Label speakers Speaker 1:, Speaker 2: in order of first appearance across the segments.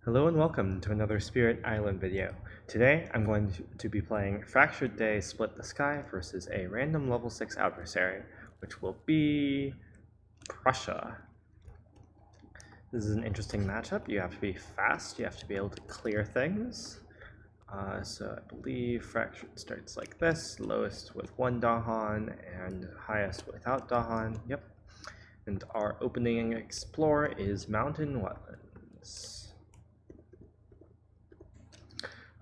Speaker 1: Hello and welcome to another Spirit Island video. Today I'm going to be playing Fractured Day Split the Sky versus a random level 6 adversary, which will be Prussia. This is an interesting matchup. You have to be fast, you have to be able to clear things. So I believe Fractured starts like this, lowest with 1 Dahan and highest without Dahan. Yep. And our opening explore is Mountain Wetlands.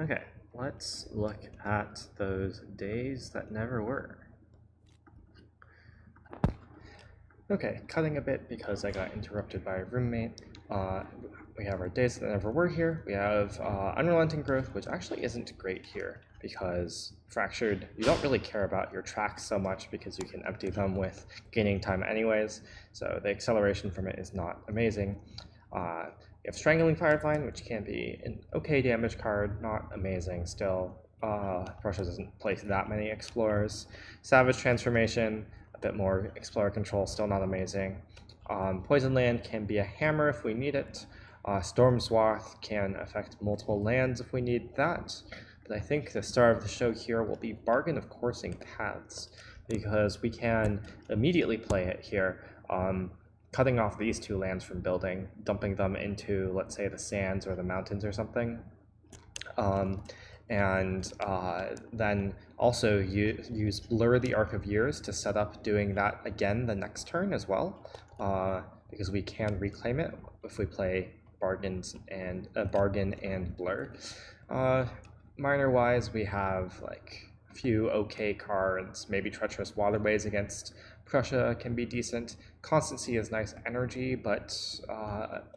Speaker 1: Okay, let's look at those days that never were. Okay, cutting a bit because I got interrupted by a roommate. We have our days that never were here. We have unrelenting growth, which actually isn't great here because fractured, you don't really care about your tracks so much because you can empty them with gaining time anyways. So the acceleration from it is not amazing. You have Strangling Firefly, which can be an okay damage card, not amazing still. Prussia doesn't place that many Explorers. Savage Transformation, a bit more Explorer control, still not amazing. Poison Land can be a hammer if we need it. Storm Swath can affect multiple lands if we need that. But I think the star of the show here will be Bargain of Coursing Paths, because we can immediately play it here. Cutting off these two lands from building, dumping them into, let's say, the sands or the mountains or something. Then also use Blur the Arc of Years to set up doing that again the next turn as well, because we can reclaim it if we play Bargain and Blur. Minor-wise, we have like a few okay cards, maybe Treacherous Waterways against Prussia can be decent. Constancy is nice energy, but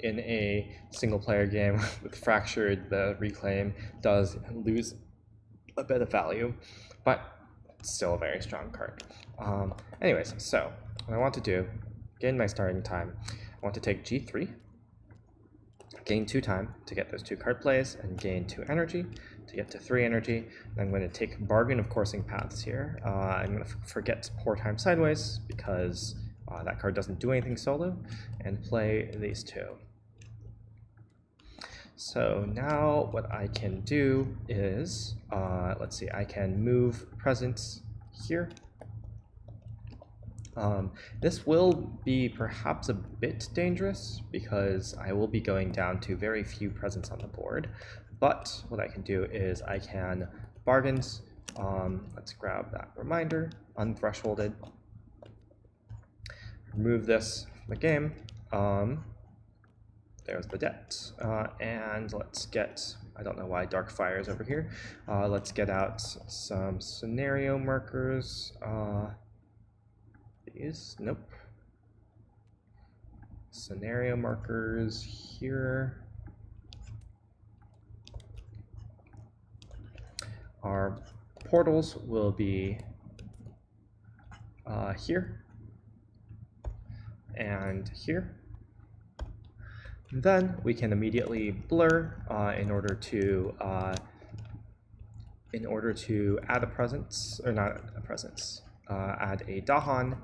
Speaker 1: in a single-player game with Fractured, the reclaim does lose a bit of value, but it's still a very strong card. Anyways, so what I want to do, gain my starting time, I want to take G3, gain 2 time to get those 2 card plays, and gain 2 energy to get to 3 energy. And I'm going to take Bargain of Coursing Paths here. I'm going to forget Pour Time Sideways because that card doesn't do anything solo, and play these 2. So now what I can do is, let's see, I can move presence here. This will be perhaps a bit dangerous because I will be going down to very few presents on the board, but what I can do is I can bargains. Let's grab that reminder, unthresholded, remove this from the game. There's the debt, and let's get, I don't know why Darkfire is over here. Let's get out some scenario markers. Nope. Scenario markers here. Our portals will be here and here. And then we can immediately blur in order to add a presence, or not a presence, add a Dahan,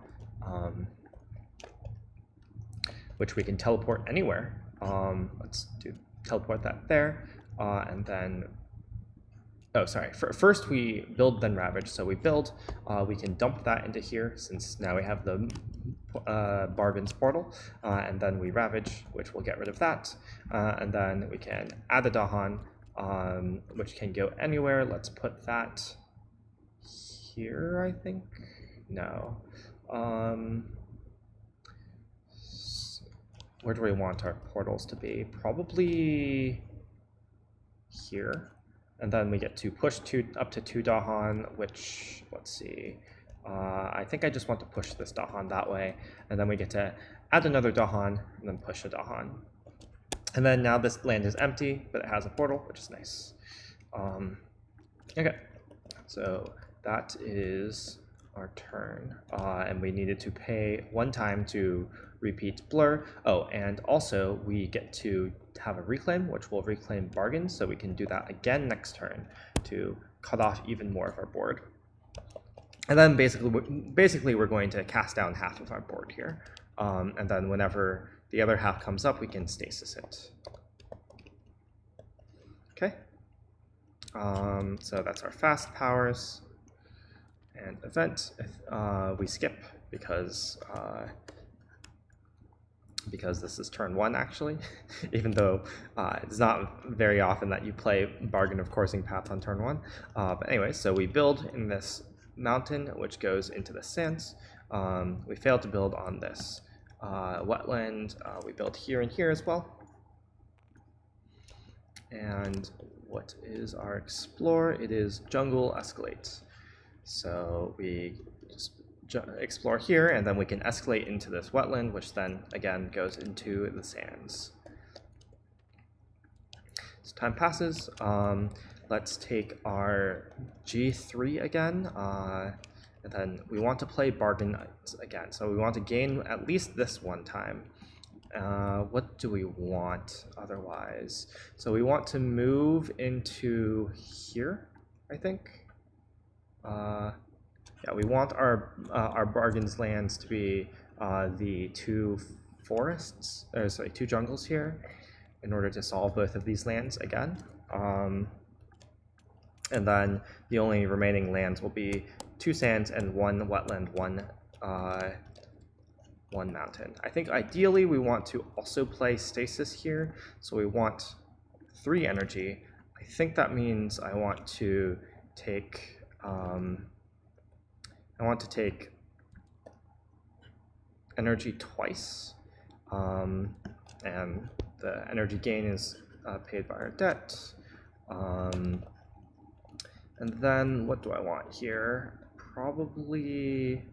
Speaker 1: which we can teleport anywhere. Let's teleport that there, and then, oh sorry, first we build then ravage. So we build, we can dump that into here since now we have the Bargain's portal, and then we ravage, which will get rid of that, and then we can add the Dahan, which can go anywhere. Let's put that here, I think. No. Where do we want our portals to be? Probably here. And then we get to push up to 2 Dahan, which, let's see. I think I just want to push this Dahan that way. And then we get to add another Dahan, and then push a Dahan. And then now this land is empty, but it has a portal, which is nice. Okay, so that is our turn, and we needed to pay 1 time to repeat blur. Oh, and also we get to have a reclaim, which will reclaim bargain, so we can do that again next turn to cut off even more of our board. And then basically we're going to cast down half of our board here, and then whenever the other half comes up, we can stasis it. Okay. So that's our fast powers. And event, we skip because this is turn 1 actually, even though it's not very often that you play Bargain of Coursing Path on turn 1. But anyway, so we build in this mountain which goes into the sands. We failed to build on this wetland. We build here and here as well. And what is our explore? It is jungle escalate. So we just explore here, and then we can escalate into this wetland, which then again goes into the sands. So time passes. Let's take our G3 again, and then we want to play bargain again. So we want to gain at least this one time. What do we want otherwise? So we want to move into here, I think. Yeah, we want our bargains lands to be the 2 forests, or sorry, 2 jungles here, in order to solve both of these lands again. And then the only remaining lands will be 2 sands and 1 wetland, 1 mountain. I think ideally we want to also play Stasis here, so we want 3 energy. I think that means I want to take energy twice, and the energy gain is paid by our debt. And then what do I want here? Probably,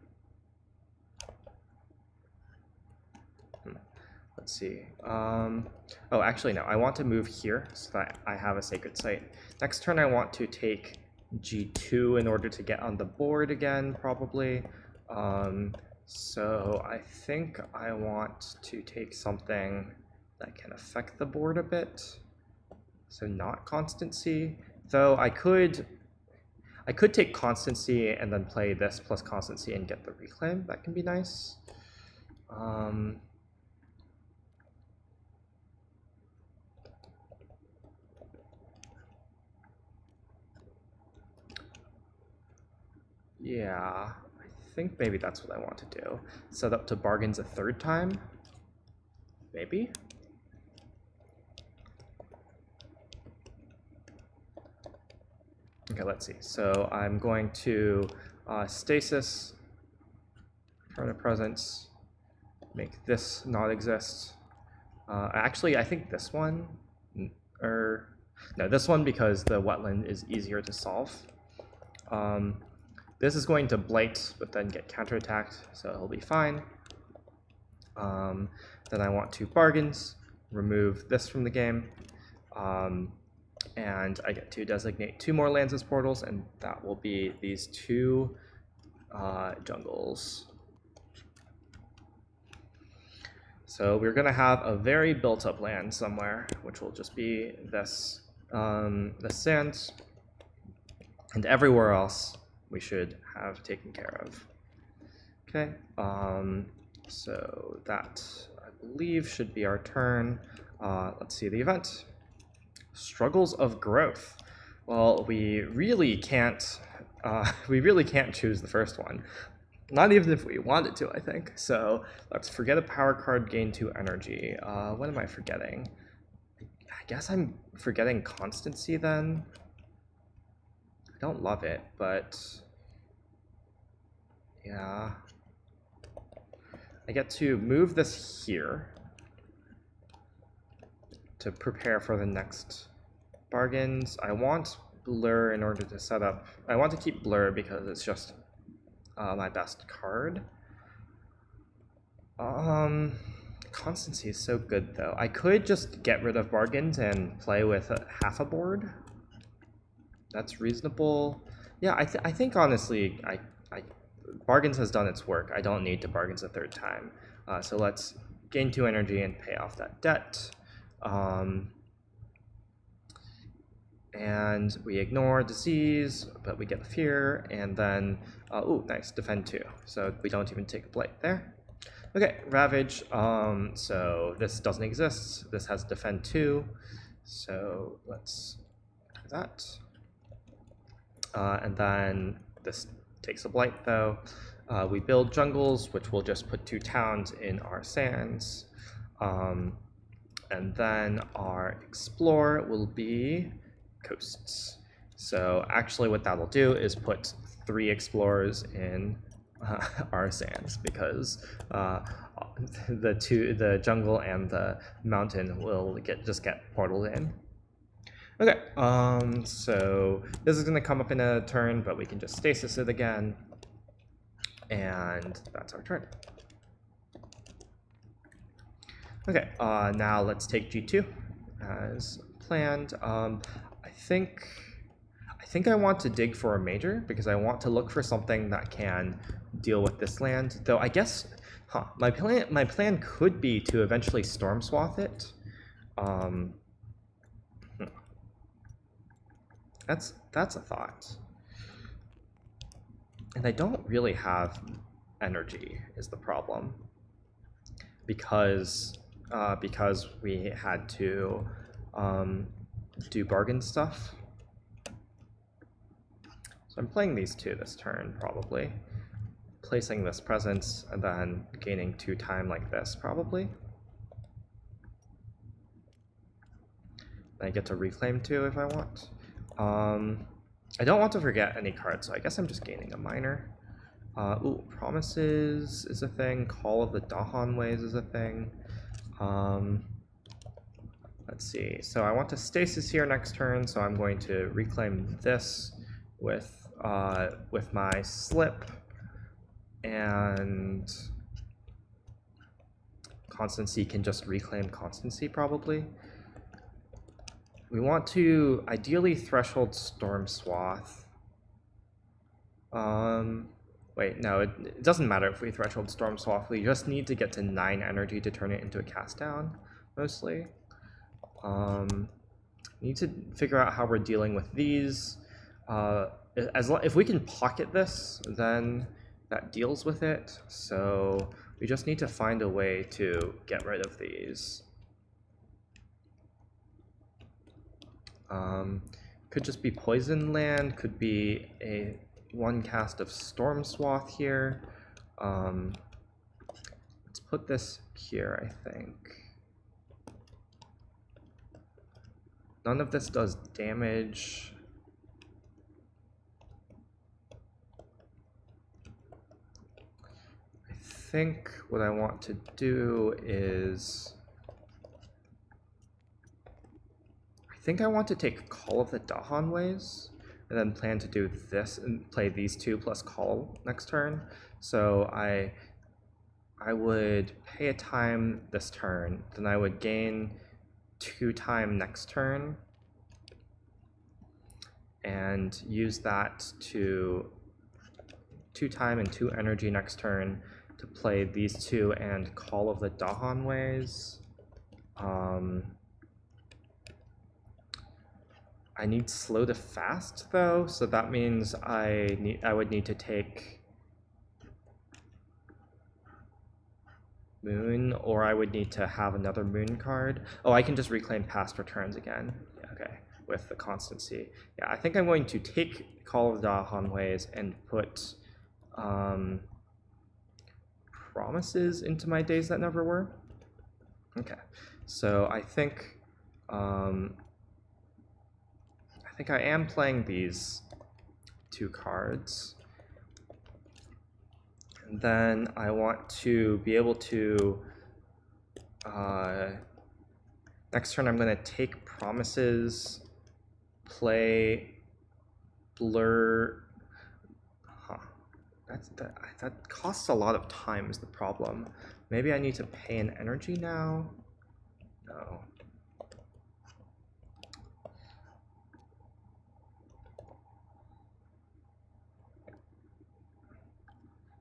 Speaker 1: let's see. Oh, actually no, I want to move here so that I have a sacred site. Next turn I want to take G2 in order to get on the board again, probably. So I think I want to take something that can affect the board a bit. So not Constancy, though I could take Constancy and then play this plus Constancy and get the reclaim. That can be nice. Yeah, I think maybe that's what I want to do. Set up to bargains a 3rd time, maybe? Okay, let's see. So I'm going to Stasis, Return of Presence, make this not exist. Actually, I think this one, or no, this one, because the wetland is easier to solve. This is going to blight, but then get counterattacked, so it'll be fine. Then I want 2 bargains, remove this from the game, and I get to designate 2 more lands as portals, and that will be these 2 jungles. So we're going to have a very built-up land somewhere, which will just be this, the sands, and everywhere else we should have taken care of. Okay, so that, I believe, should be our turn. Let's see the event. Struggles of growth. Well, we really can't choose the first one. Not even if we wanted to, I think. So let's forget a power card, gain 2 energy. What am I forgetting? I guess I'm forgetting Constancy then. I don't love it, but yeah. I get to move this here to prepare for the next bargains. I want Blur in order to set up. I want to keep Blur because it's just my best card. Constancy is so good though. I could just get rid of bargains and play with half a board. That's reasonable. Yeah, I think honestly, bargains has done its work. I don't need to bargains a 3rd time. So let's gain 2 energy and pay off that debt. And we ignore disease, but we get fear, and then, ooh, nice, defend 2. So we don't even take a blight there. Okay, ravage. So this doesn't exist. This has defend 2. So let's that. And then this takes a blight though. We build jungles, which will just put 2 towns in our sands. And then our explore will be coasts. So actually what that'll do is put 3 explorers in our sands, because the jungle and the mountain will just get portaled in. Okay, so this is going to come up in a turn, but we can just stasis it again, and that's our turn. Okay, now let's take G2 as planned. I think I want to dig for a major, because I want to look for something that can deal with this land. Though I guess, my plan could be to eventually Storm Swath it. That's a thought. And I don't really have energy is the problem, because we had to do bargain stuff. So I'm playing these 2 this turn, probably. Placing this presence, and then gaining 2 time like this, probably. I get to reclaim 2 if I want. I don't want to forget any cards, so I guess I'm just gaining a minor. Ooh, Promises is a thing. Call of the Dahan Ways is a thing. Let's see. So I want to stasis here next turn, so I'm going to reclaim this with my slip, and Constancy can just reclaim Constancy probably. We want to ideally threshold Storm Swath. Wait, no, it doesn't matter if we threshold Storm Swath. We just need to get to 9 energy to turn it into a cast down, mostly. Need to figure out how we're dealing with these. If we can pocket this, then that deals with it. So we just need to find a way to get rid of these. Could just be poison land, could be a 1 cast of Storm Swath here. Let's put this here, I think. None of this does damage. I think what I want to do is... I think I want to take Call of the Dahan Ways, and then plan to do this and play these 2 plus Call next turn. So I would pay a time this turn, then I would gain 2 time next turn, and use that to 2 time and 2 energy next turn to play these 2 and Call of the Dahan Ways. I need slow to fast though, so that means I would need to take Moon, or I would need to have another Moon card. Oh, I can just reclaim past returns again. Yeah, okay, with the Constancy. Yeah, I think I'm going to take Call of the Dahan Ways and put Promises into my Days That Never Were. Okay, so I think I am playing these 2 cards. And then I want to be able to... next turn I'm going to take Promises, play Blur... That costs a lot of time is the problem. Maybe I need to pay an energy now? No.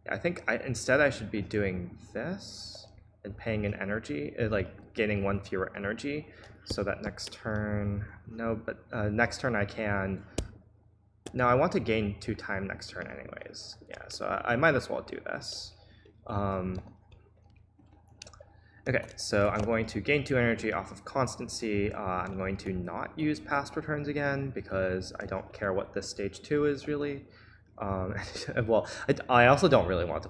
Speaker 1: I think instead I should be doing this and paying an energy, like getting 1 fewer energy, so that next turn, no, but next turn I can, no, I want to gain 2 time next turn anyways. Yeah, so I might as well do this. Okay, so I'm going to gain 2 energy off of Constancy. I'm going to not use past returns again because I don't care what this stage 2 is really. Well, I also don't really want to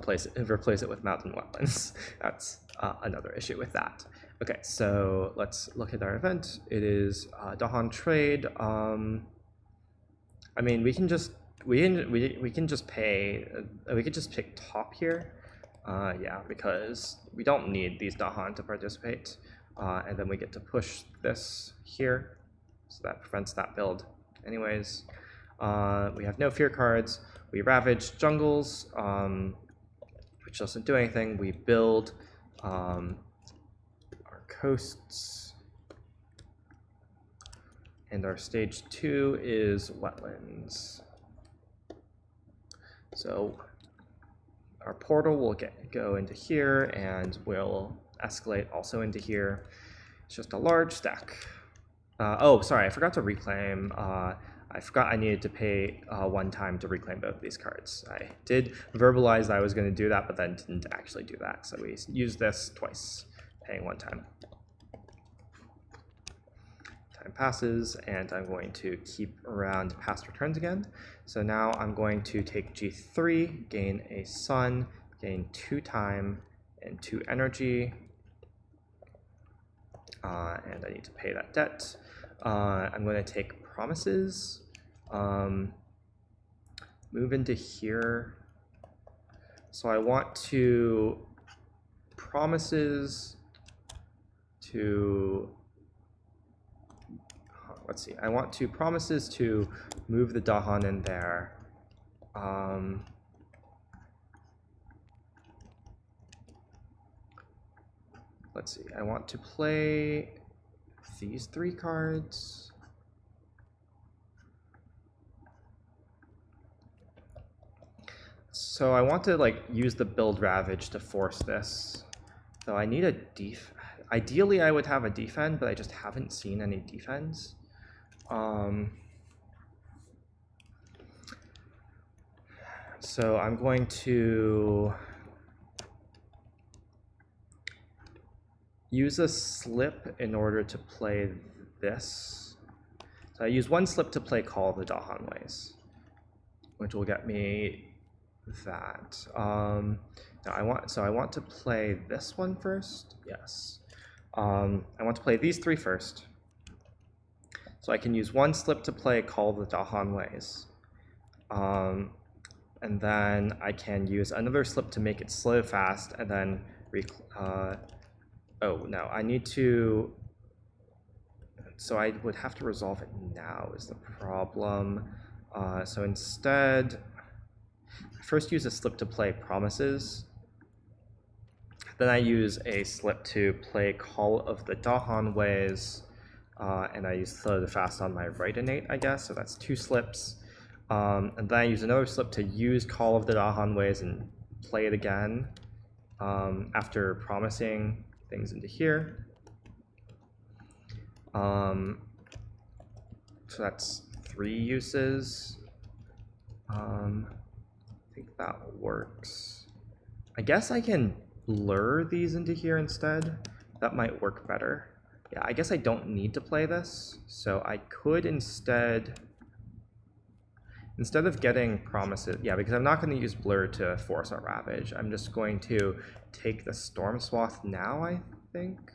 Speaker 1: replace it with mountain wetlands. That's another issue with that. Okay, so let's look at our event. It is Dahan trade. I mean, we can just pay. We could just pick top here. Yeah, because we don't need these Dahan to participate. And then we get to push this here, so that prevents that build. Anyways, we have no fear cards. We ravage jungles, which doesn't do anything. We build our coasts. And our stage 2 is wetlands. So our portal will go into here, and will escalate also into here. It's just a large stack. Oh, sorry, I forgot to reclaim. I forgot I needed to pay 1 time to reclaim both these cards. I did verbalize that I was going to do that, but then didn't actually do that. So we used this twice, paying 1 time. Time passes, and I'm going to keep around past returns again. So now I'm going to take G3, gain a sun, gain 2 time and 2 energy, and I need to pay that debt. I'm going to take promises, move into here. So I want to promises to, let's see, I want to promises to move the Dahan in there. Let's see, I want to play these 3 cards. So I want to like use the build ravage to force this. So I need a ideally I would have a defend, but I just haven't seen any defense. So I'm going to use a slip in order to play this. So I use 1 slip to play Call of the Dahan Ways, which will get me that. I want to play this one first. Yes. I want to play these 3 first. So I can use 1 slip to play Call of the Dahan Ways. And then I can use another slip to make it slow fast, and then oh no, I need to, so I would have to resolve it now is the problem. So instead, first use a slip to play promises. Then I use a slip to play Call of the Dahan Ways, and I use Slow to Fast on my right innate, I guess, so that's 2 slips. And then I use another slip to use Call of the Dahan Ways and play it again after promising things into here. So that's 3 uses. I think that works. I guess I can blur these into here instead. That might work better. Yeah, I guess I don't need to play this. So I could instead of getting promises, yeah, because I'm not going to use blur to force our ravage. I'm just going to take the Storm Swath now, I think.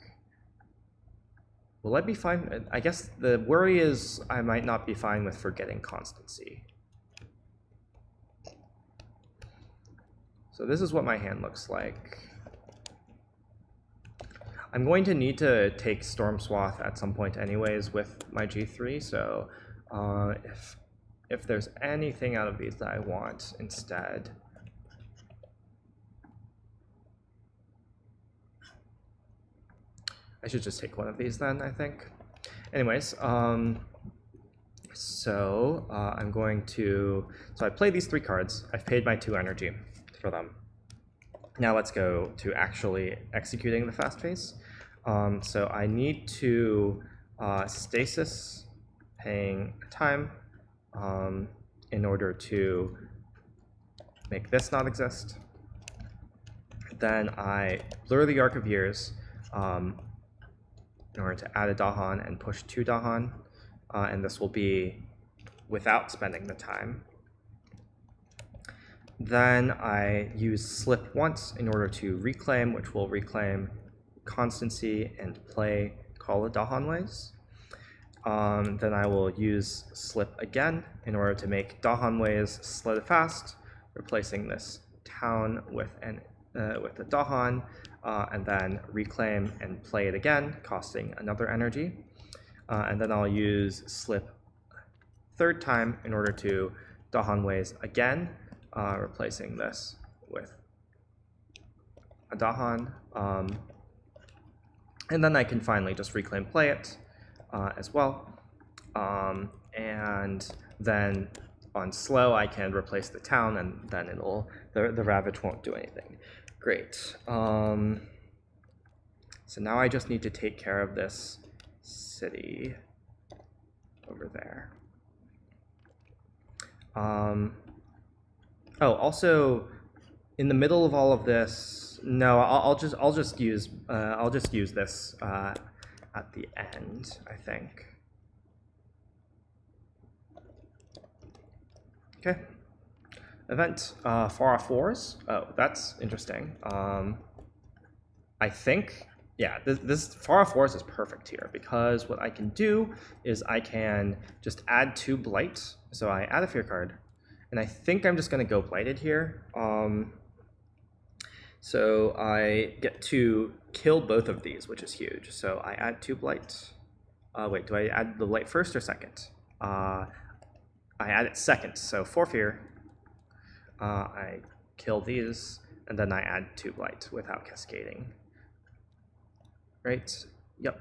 Speaker 1: Will I be fine? I guess the worry is I might not be fine with forgetting Constancy. So this is what my hand looks like. I'm going to need to take Storm Swath at some point anyways with my G3, so if there's anything out of these that I want instead. I should just take one of these then, I think. Anyways, so I'm going to, so I played these 3 cards. I've paid my 2 energy for them. Now let's go to actually executing the fast phase. So I need to stasis, paying time, in order to make this not exist. Then I blur the Arc of Years, in order to add a Dahan and push 2 Dahan, and this will be without spending the time. Then I use slip once in order to reclaim, which will reclaim Constancy and play Call of Dahan Ways. Then I will use slip again in order to make Dahan Ways fast, replacing this town with a Dahan, and then reclaim and play it again, costing another energy. And then I'll use slip third time in order to Dahan Ways again, replacing this with a Dahan. And then I can finally just reclaim play it as well. And then on slow I can replace the town, and then the Ravage won't do anything. Great. So now I just need to take care of this city over there. Oh, also, in the middle of all of this, no, I'll just use this at the end, I think. Okay. Event far off wars. Oh, that's interesting. I think, yeah, this far off wars is perfect here, because what I can do is I can just add 2 blight. So I add a fear card, and I think I'm just going to go blighted here. So I get to kill both of these, which is huge. So I add 2 blight. Wait, do I add the blight first or second? I add it second, so 4 fear. I kill these, and then I add 2 blight without cascading. Right? Yep.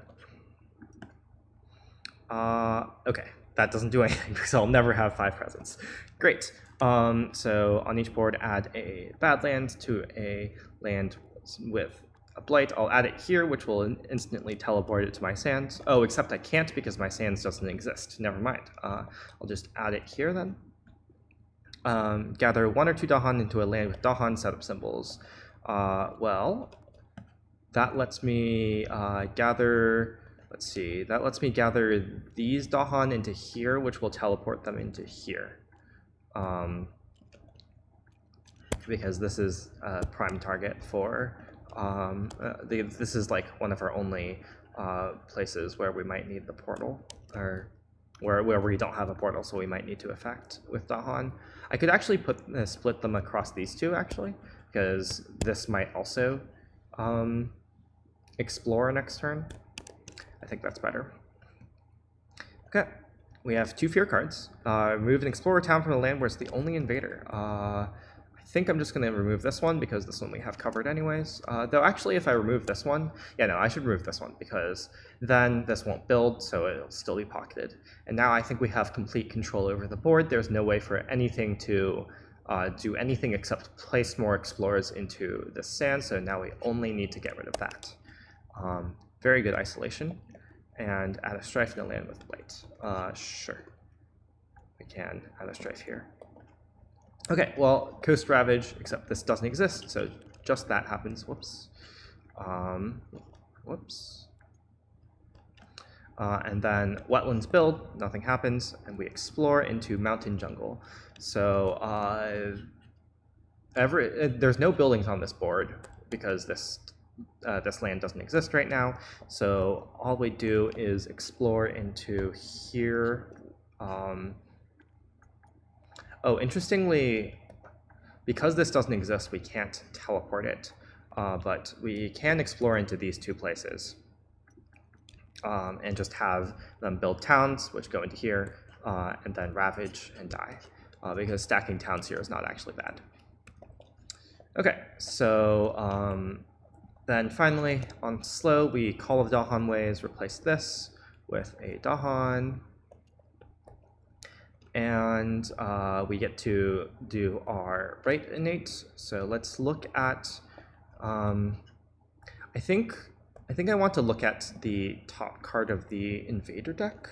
Speaker 1: Okay, that doesn't do anything because I'll never have 5 presence. Great. So on each board, add a bad land to a land with a blight. I'll add it here, which will instantly teleport it to my sands. Oh, except I can't because my sands doesn't exist. Never mind. I'll just add it here then. Gather 1 or 2 Dahan into a land with Dahan setup symbols. Well, that lets me gather. Let's see. That lets me gather these Dahan into here, which will teleport them into here. Because this is a prime target for. This is like one of our only places where we might need the portal, or where we don't have a portal, so we might need to affect with Dahan. I could actually split them across these 2 actually, because this might also explore next turn. I think that's better. Okay, we have 2 fear cards. Remove an explorer town from a land where it's the only invader. I think I'm just going to remove this one because this one we have covered anyways. Though actually if I remove this one, yeah, no, I should remove this one because then this won't build, so it'll still be pocketed. And now I think we have complete control over the board. There's no way for anything to do anything except place more explorers into the sand, so now we only need to get rid of that. Very good isolation. And add a strife in a land with blight. Sure. We can add a strife here. Okay, well, Coast Ravage, except this doesn't exist, so just that happens. Whoops. Whoops. And then Wetlands build, nothing happens, and we explore into Mountain Jungle. So there's no buildings on this board because this land doesn't exist right now. So all we do is explore into here. Oh, interestingly, because this doesn't exist, we can't teleport it, but we can explore into these 2 places and just have them build towns, which go into here, and then ravage and die, because stacking towns here is not actually bad. Okay, so then finally, on slow, we Call of Dahan Ways, replace this with a Dahan. And we get to do our right innate. So let's look at. I think I want to look at the top card of the Invader deck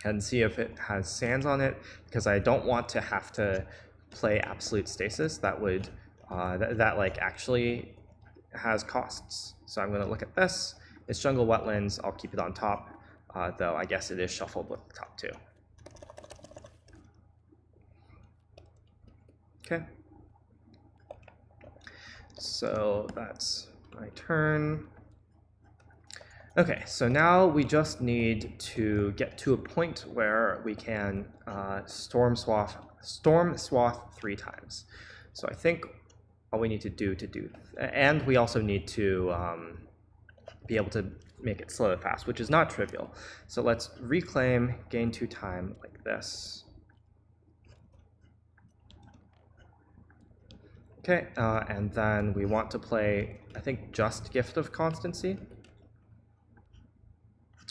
Speaker 1: and see if it has sands on it, because I don't want to have to play Absolute Stasis. That would that like actually has costs. So I'm going to look at this. It's jungle wetlands. I'll keep it on top, though I guess it is shuffled with the top two. Okay. So that's my turn. Okay, so now we just need to get to a point where we can Storm Swath 3 times. So I think all we need to do and we also need to be able to make it slow and fast, which is not trivial. So let's reclaim, gain 2 time like this. Okay, and then we want to play, I think, just Gift of Constancy.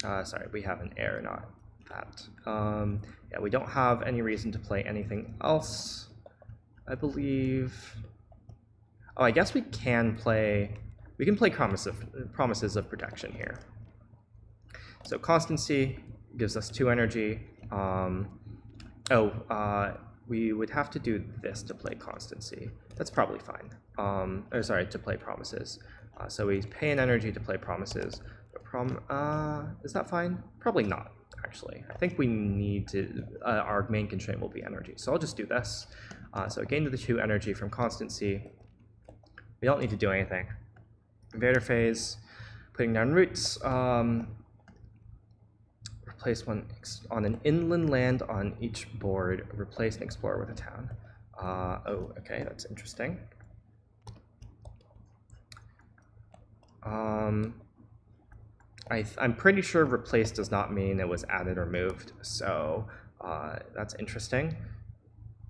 Speaker 1: Sorry, we have an air, not that. Yeah, we don't have any reason to play anything else, I believe. Oh, I guess we can play Promises of Protection here. So Constancy gives us 2 energy. We would have to do this to play Constancy. That's probably fine. To play Promises. So we pay an energy to play Promises. Is that fine? Probably not, actually. I think we need to, our main constraint will be energy. So I'll just do this. So gain to the 2 energy from Constancy. We don't need to do anything. Invader phase, putting down roots. Replace one on an inland land on each board. Replace an explorer with a town. Oh, okay, that's interesting. I'm pretty sure replace does not mean it was added or moved, so that's interesting.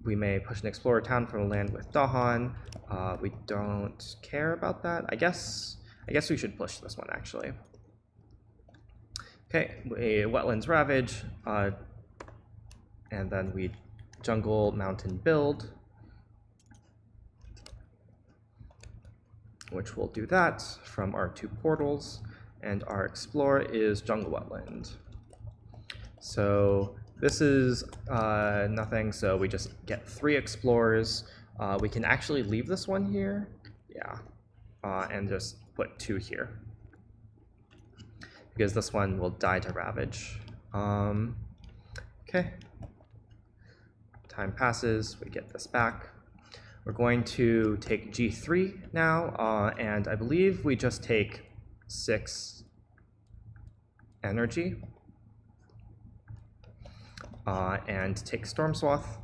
Speaker 1: We may push an explorer town from a land with Dahan. We don't care about that. I guess we should push this one, actually. Okay, Wetlands Ravage, and then we Jungle Mountain Build, which will do that from our 2 portals, and our Explorer is Jungle Wetland. So this is nothing, so we just get 3 Explorers. We can actually leave this one here, yeah, and just put 2 here, because this one will die to Ravage. Okay. Time passes, we get this back. We're going to take G3 now, and I believe we just take 6 energy and take Storm Swath.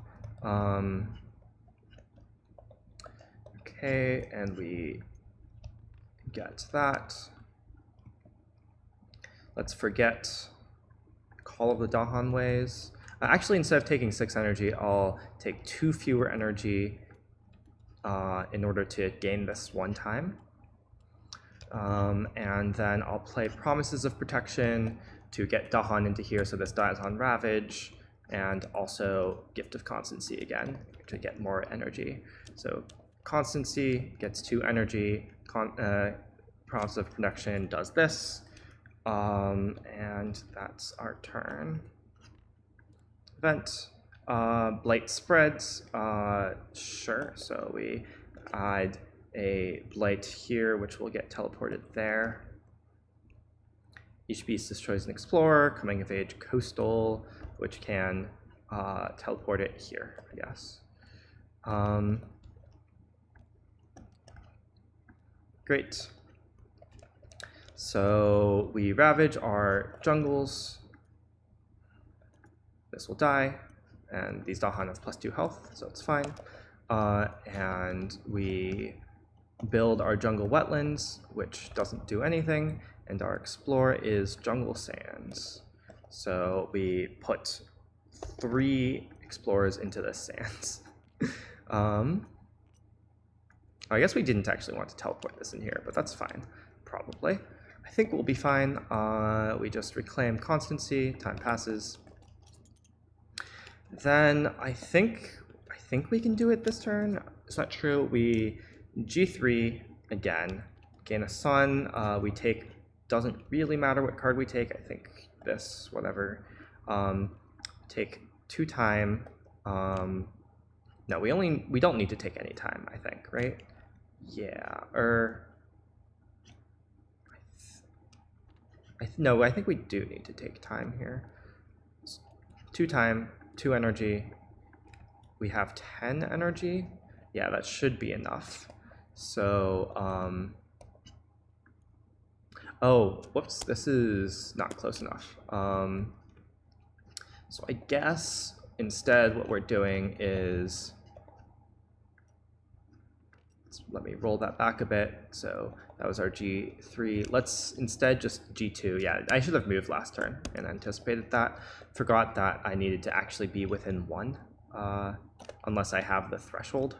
Speaker 1: Okay, and we get that. Let's forget Call of the Dahan Ways. Actually, instead of taking 6 energy, I'll take 2 fewer energy in order to gain this 1 time. And then I'll play Promises of Protection to get Dahan into here, so this dies on Ravage, and also Gift of Constancy again to get more energy. So Constancy gets 2 energy, Promises of Protection does this, and that's our turn. Event. Blight spreads, sure, so we add a blight here, which will get teleported there. Each beast destroys an explorer, coming of age coastal, which can teleport it here, I guess. Great. So we ravage our jungles. This will die. And these Dahan have +2 health, so it's fine. And we build our jungle wetlands, which doesn't do anything, and our explorer is jungle sands. So we put 3 explorers into the sands. I guess we didn't actually want to teleport this in here, but that's fine, probably. I think we'll be fine. We just reclaim Constancy, time passes. Then I think we can do it this turn. Is that true? We G3 again, gain a sun. We take, doesn't really matter what card we take. I think this, whatever. Take 2 time. No, we don't need to take any time, I think, right? Yeah, No, I think we do need to take time here. 2 time, 2 energy. We have 10 energy. Yeah, that should be enough. So, oh, whoops, this is not close enough. So I guess instead what we're doing is, let me roll that back a bit. So that was our G3. Let's instead just G2. Yeah, I should have moved last turn and anticipated that. Forgot that I needed to actually be within 1, unless I have the threshold,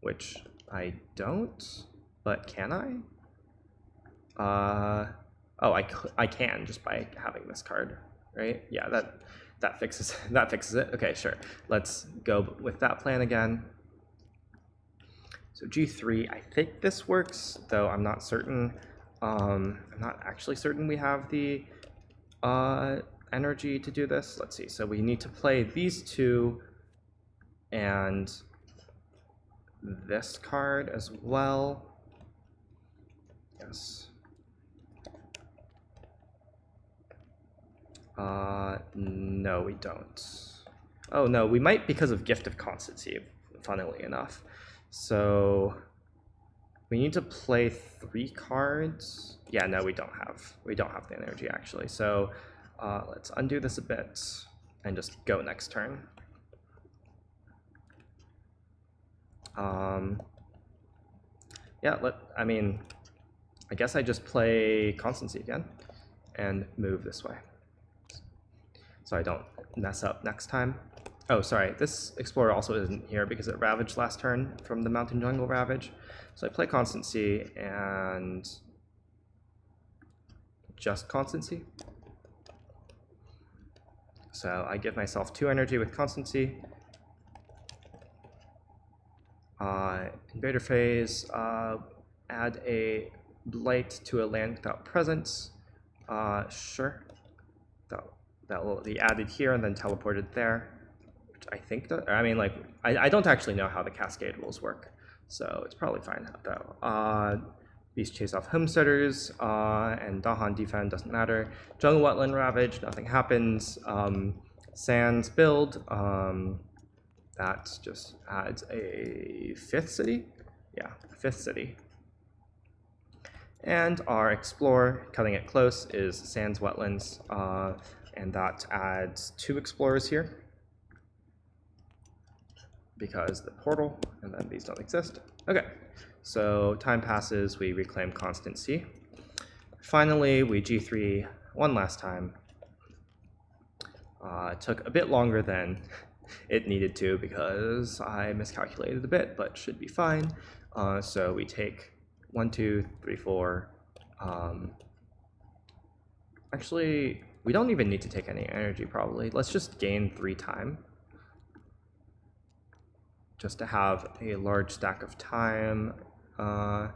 Speaker 1: which I don't, but can I? Oh, I can just by having this card, right? Yeah, that fixes it. Okay, sure. Let's go with that plan again. So G3, I think this works, though I'm not certain. I'm not actually certain we have the energy to do this. Let's see. So we need to play these 2 and this card as well. Yes. No, we don't. Oh, no, we might because of Gift of Constancy, funnily enough. So we need to play 3 cards. Yeah, no, we don't have the energy, actually. So let's undo this a bit and just go next turn. Yeah, I guess I just play Constancy again and move this way, so I don't mess up next time. Oh, sorry, this Explorer also isn't here because it ravaged last turn from the Mountain Jungle Ravage. So I play Constancy and just Constancy. So I give myself 2 energy with Constancy. Invader phase, add a blight to a land without presence. Sure. That will be added here and then teleported there. Which I think that, I don't actually know how the Cascade rules work, so it's probably fine though. Beast chase off Homesteaders, and Dahan defend, doesn't matter. Jungle Wetland Ravage, nothing happens. Sands build, that just adds a 5th city. Yeah, 5th city. And our Explorer, cutting it close, is Sands Wetlands, and that adds 2 Explorers here because the portal, and then these don't exist. Okay, so time passes, we reclaim Constancy. Finally, we G3 one last time. It took a bit longer than it needed to because I miscalculated a bit, but should be fine. So we take 1, 2, 3, 4. Actually, we don't even need to take any energy probably. Let's just gain 3 time, just to have a large stack of time. I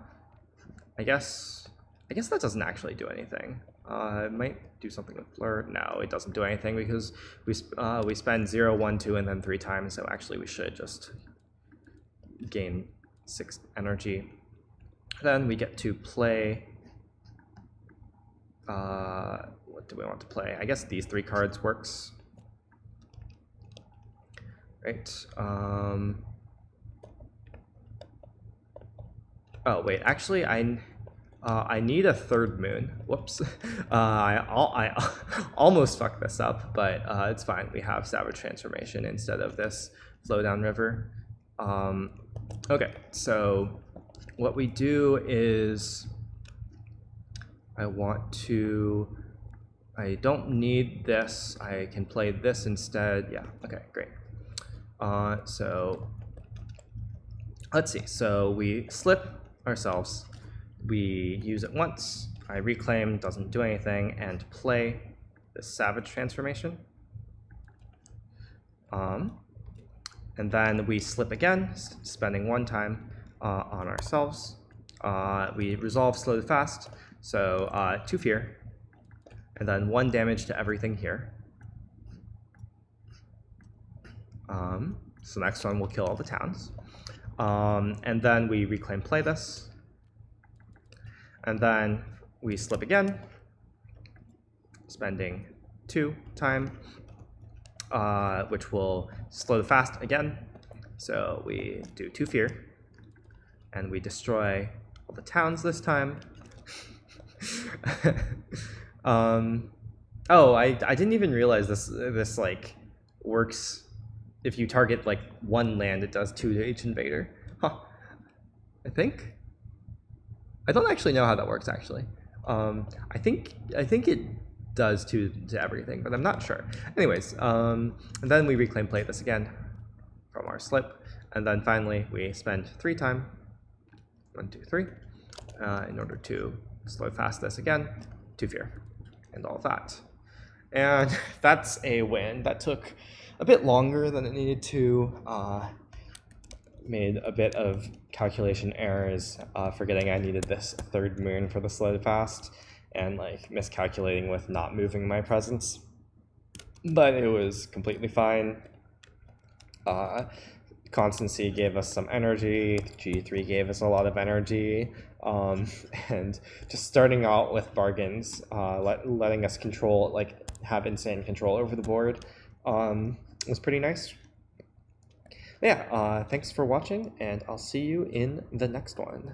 Speaker 1: guess that doesn't actually do anything. It might do something with Blur. No, it doesn't do anything because we spend 0, 1, 2, and then 3 times. So actually, we should just gain 6 energy. Then we get to play. What do we want to play? I guess these 3 cards works. Right. Oh wait, actually I need a 3rd moon. Whoops. I almost fucked this up, but it's fine. We have Savage Transformation instead of this Flowdown River. Okay, so what we do is I don't need this. I can play this instead. Yeah, okay, great. So let's see. So we slip ourselves. We use it once. I reclaim, doesn't do anything, and play the Savage Transformation. And then we slip again, spending 1 time on ourselves. We resolve Slow to Fast, so 2 fear, and then 1 damage to everything here. So next one will kill all the towns. And then we reclaim, play this. And then we slip again. spending 2 time, which will slow the fast again. So we do 2 fear, and we destroy all the towns this time. Oh, I didn't even realize this like works. If you target like 1 land, it does 2 to each invader. Huh. I think. I don't actually know how that works actually. I think it does 2 to everything, but I'm not sure. Anyways, and then we reclaim play this again from our slip, and then finally we spend 3 time, 1, 2, 3, in order to slow fast this again, 2 fear, and all of that. And that's a win. That took a bit longer than it needed to. Made a bit of calculation errors, forgetting I needed this 3rd moon for the slow fast, and like miscalculating with not moving my presence. But it was completely fine. Constancy gave us some energy, G3 gave us a lot of energy, and just starting out with bargains, letting us control, like have insane control over the board, was pretty nice. Yeah, thanks for watching, and I'll see you in the next one.